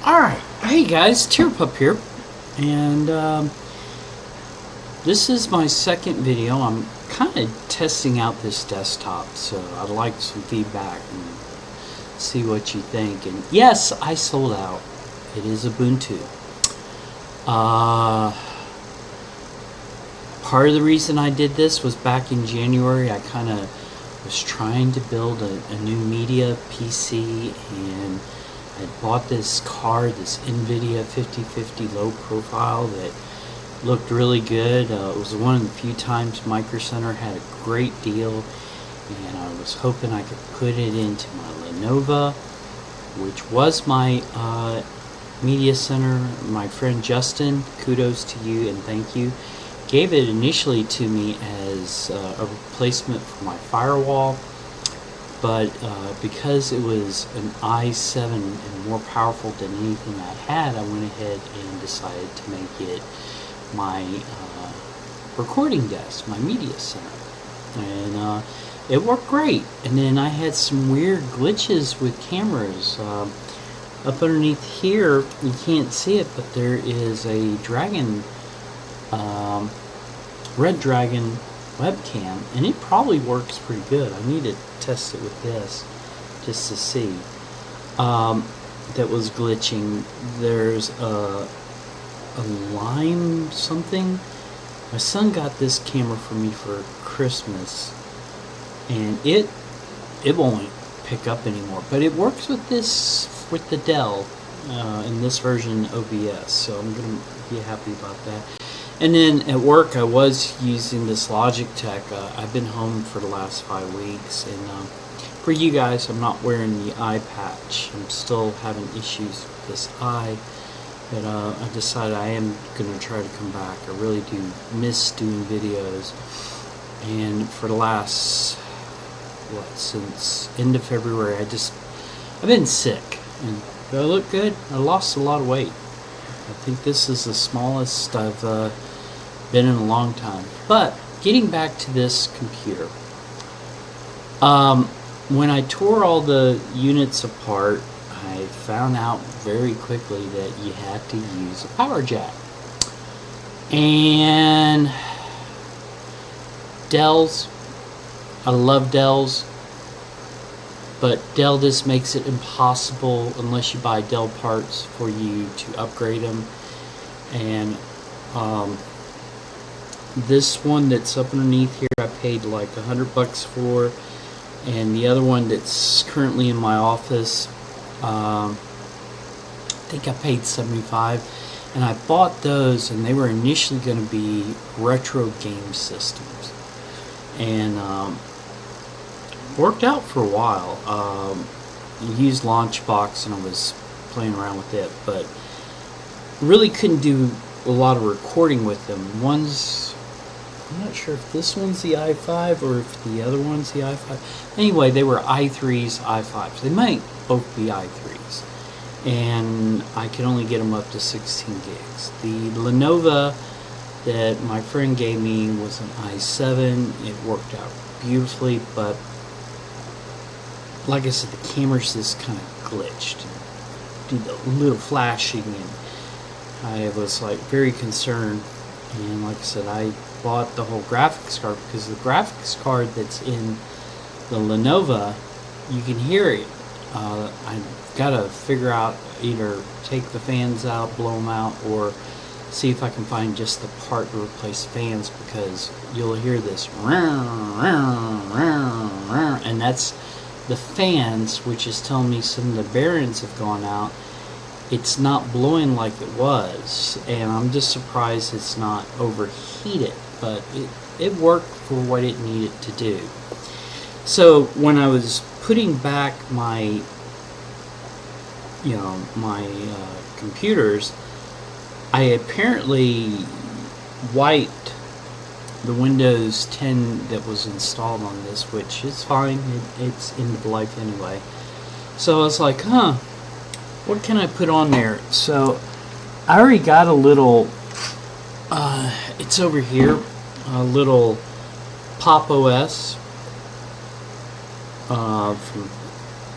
Alright, hey guys, TerrorPUP here, and this is my second video. I'm kind of testing out this desktop, so I'd like some feedback and see what you think. And yes, I sold out. It is Ubuntu. Part of the reason I did this was back in January. I kind of was trying to build a new media PC, and I bought this card, this NVIDIA 5050 low profile that looked really good. It was one of the few times Micro Center had a great deal, and I was hoping I could put it into my Lenovo, which was my media center. My friend Justin, kudos to you and thank you, gave it initially to me as a replacement for my firewall. But because it was an i7 and more powerful than anything I had, I went ahead and decided to make it my recording desk, my media center. And it worked great. And then I had some weird glitches with cameras. Up underneath here, you can't see it, but there is a dragon, Red Dragon webcam, and it probably works pretty good. I need to test it with this just to see. That was glitching. There's a lime something. My son got this camera for me for Christmas, and it won't pick up anymore, but it works with the Dell in this version OBS, so I'm gonna be happy about that. And then at work, I was using this Logitech. I've been home for the last 5 weeks, and for you guys, I'm not wearing the eye patch. I'm still having issues with this eye, but I decided I am going to try to come back. I really do miss doing videos, and for the last, since end of February, I've been sick. And do I look good? I lost a lot of weight. I think this is the smallest I've been in a long time. But getting back to this computer, when I tore all the units apart, I found out very quickly that you had to use a power jack. And Dells, I love Dells, but Dell just makes it impossible unless you buy Dell parts for you to upgrade them. And this one that's up underneath here, I paid like $100 for, and the other one that's currently in my office, I think I paid $75. And I bought those, and they were initially going to be retro game systems, and worked out for a while. Used Launchbox, and I was playing around with it, but really couldn't do a lot of recording with them. I'm not sure if this one's the i5 or if the other one's the i5. Anyway, they were i3s, i5s. They might both be i3s, and I could only get them up to 16 gigs. The Lenovo that my friend gave me was an i7. It worked out beautifully, but like I said, the camera's just kind of glitched, did a little flashing, and I was like very concerned. And like I said, I bought the whole graphics card because the graphics card that's in the Lenovo, you can hear it. I've got to figure out, either take the fans out, blow them out, or see if I can find just the part to replace fans, because you'll hear this, and that's the fans, which is telling me some of the bearings have gone out. It's not blowing like it was, and I'm just surprised it's not overheated, but it worked for what it needed to do. So when I was putting back my computers, I apparently wiped the Windows 10 that was installed on this, which is fine, it's end of life anyway. So I was like, what can I put on there? So I already got a little, it's over here, a little Pop OS from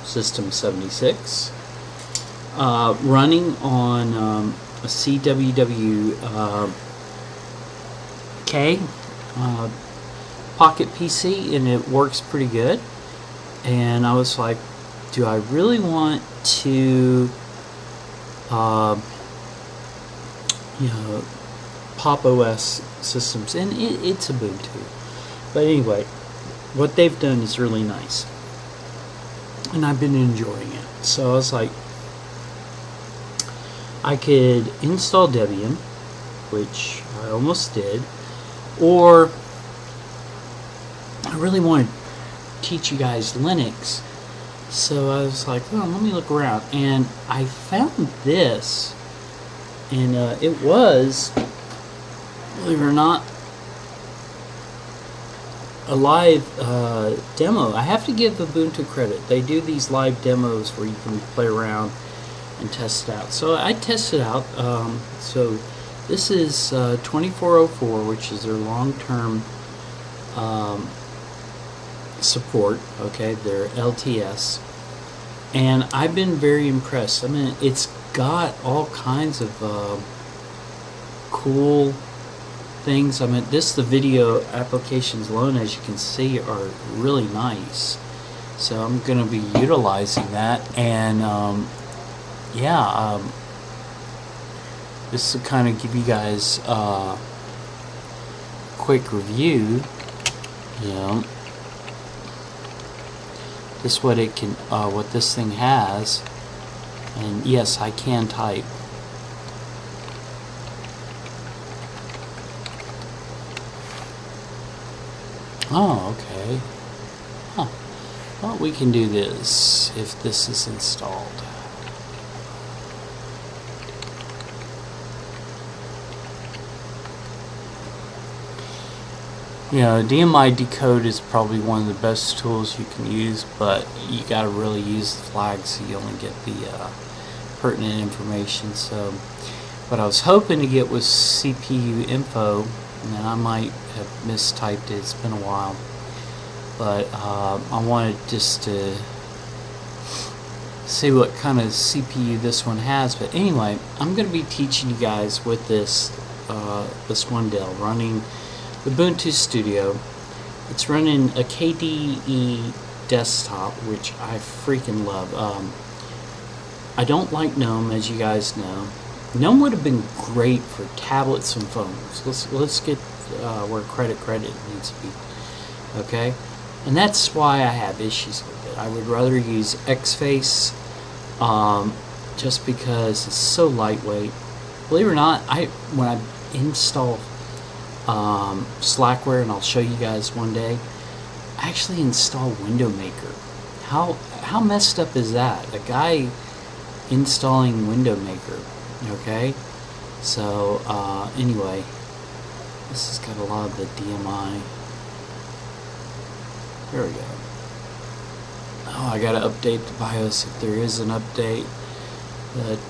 System 76. running on a CWWK Pocket PC, and it works pretty good. And I was like, do I really want to Pop OS systems? And it's Ubuntu, but anyway, what they've done is really nice, and I've been enjoying it. So I was like, I could install Debian, which I almost did, or I really want to teach you guys Linux. So I was like, oh, let me look around, and I found this, and it was, believe it or not, a live demo. I have to give Ubuntu credit. They do these live demos where you can play around and test it out. So I tested out. So this is 2404, which is their long-term support. Okay, their LTS, and I've been very impressed. I mean, it's got all kinds of cool things. I mean, the video applications alone, as you can see, are really nice. So I'm going to be utilizing that, and this will kind of give you guys a quick review. This is what it can, what this thing has, and yes, I can type. Oh, okay. Huh. Well, we can do this if this is installed. DMI decode is probably one of the best tools you can use, but you got to really use the flags so you only get the pertinent information. So what I was hoping to get was CPU info, and then I might have mistyped it. It's been a while, but I wanted just to see what kind of CPU this one has. But anyway, I'm going to be teaching you guys with this this one Dell running Ubuntu Studio. It's running a KDE desktop, which I freaking love. I don't like GNOME, as you guys know. GNOME would have been great for tablets and phones. Let's get where credit needs to be. Okay, and that's why I have issues with it. I would rather use Xface, just because it's so lightweight. Believe it or not, when I install Slackware, and I'll show you guys one day, I actually install Window Maker. How messed up is that? A guy installing Window Maker. Okay, so anyway, this has got a lot of the DMI. There we go. Oh, I gotta update the BIOS if there is an update. But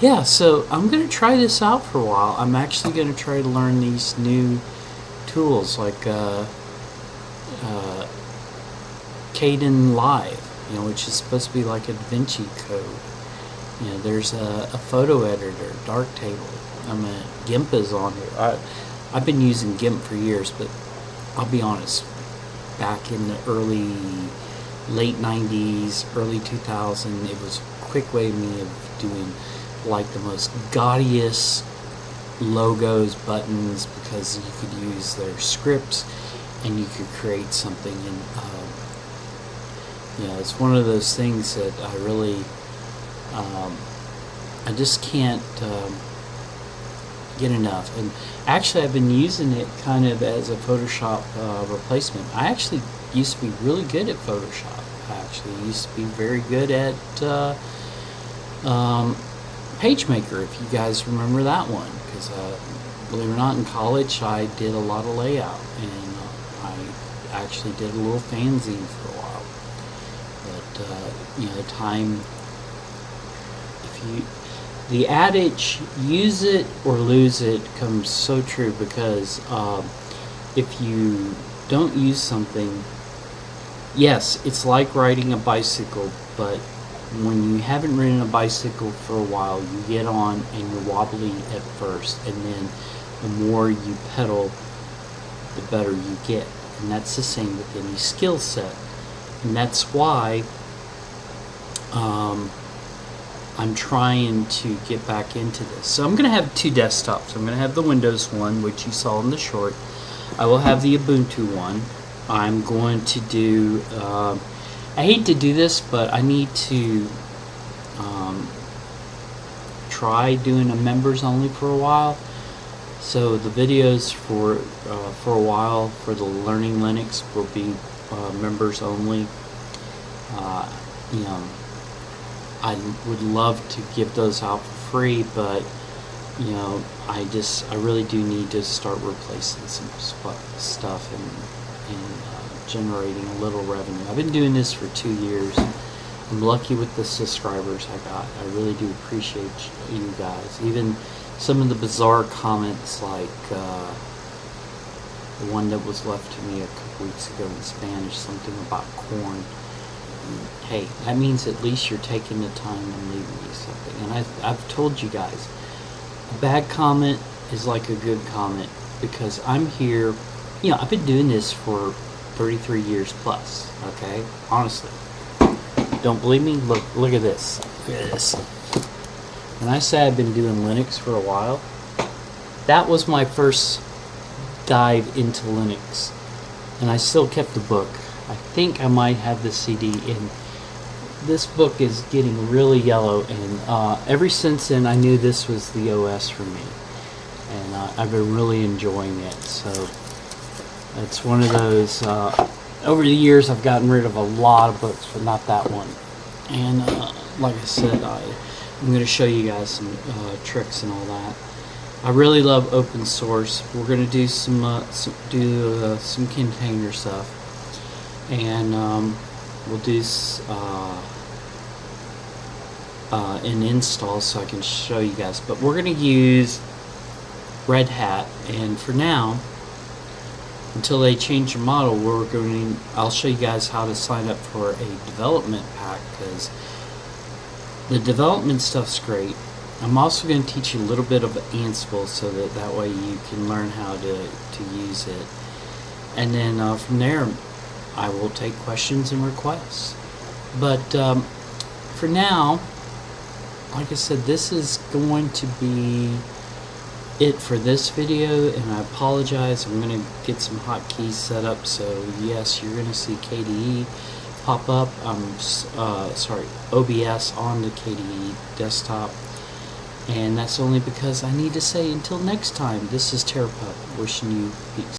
yeah, so I'm going to try this out for a while. I'm actually going to try to learn these new tools like Kden Live, which is supposed to be like a DaVinci Code. There's a photo editor, Darktable. GIMP is on here. I've been using GIMP for years, but I'll be honest, back in the late 90s, early 2000, it was a quick way of me of doing like the most gaudiest logos, buttons, because you could use their scripts and you could create something. And it's one of those things that I really I just can't get enough. And actually, I've been using it kind of as a Photoshop replacement. I actually used to be really good at Photoshop. I actually used to be very good at PageMaker, if you guys remember that one, because believe it or not, in college I did a lot of layout, and I actually did a little fanzine for a while. But time, the adage "use it or lose it" comes so true, because if you don't use something, yes, it's like riding a bicycle, but when you haven't ridden a bicycle for a while, you get on and you're wobbly at first, and then the more you pedal, the better you get. And that's the same with any skill set. And that's why I'm trying to get back into this. So I'm going to have two desktops. I'm going to have the Windows one, which you saw in the short. I will have the Ubuntu one. I'm going to do, I hate to do this, but I need to try doing a members only for a while. So the videos for a while for the Learning Linux will be members only. You know, I would love to give those out for free, but you know, I really do need to start replacing some stuff and generating a little revenue. I've been doing this for 2 years. I'm lucky with the subscribers I got. I really do appreciate you guys. Even some of the bizarre comments, like the one that was left to me a couple weeks ago in Spanish, something about corn. Hey, that means at least you're taking the time and leaving me something. And I've told you guys, a bad comment is like a good comment, because I'm here. You know, I've been doing this for 33 years plus. Okay, honestly. Don't believe me? Look at this. Look at this. When I say I've been doing Linux for a while, that was my first dive into Linux, and I still kept the book. I think I might have the CD, and this book is getting really yellow, and ever since then I knew this was the OS for me, and I've been really enjoying it. So it's one of those, over the years I've gotten rid of a lot of books, but not that one. And like I said, I'm going to show you guys some tricks and all that. I really love open source. We're going to do some container stuff, and we'll do an install so I can show you guys. But we're going to use Red Hat, and for now, until they change the model, I'll show you guys how to sign up for a development pack, because the development stuff's great. I'm also going to teach you a little bit of Ansible, so that way you can learn how to use it. And then from there, I will take questions and requests. But for now, like I said, this is going to be it for this video, and I apologize. I'm going to get some hotkeys set up, so yes, you're going to see KDE pop up. Sorry, OBS on the KDE desktop, and that's only because I need to say until next time. This is TerrorPUP wishing you peace.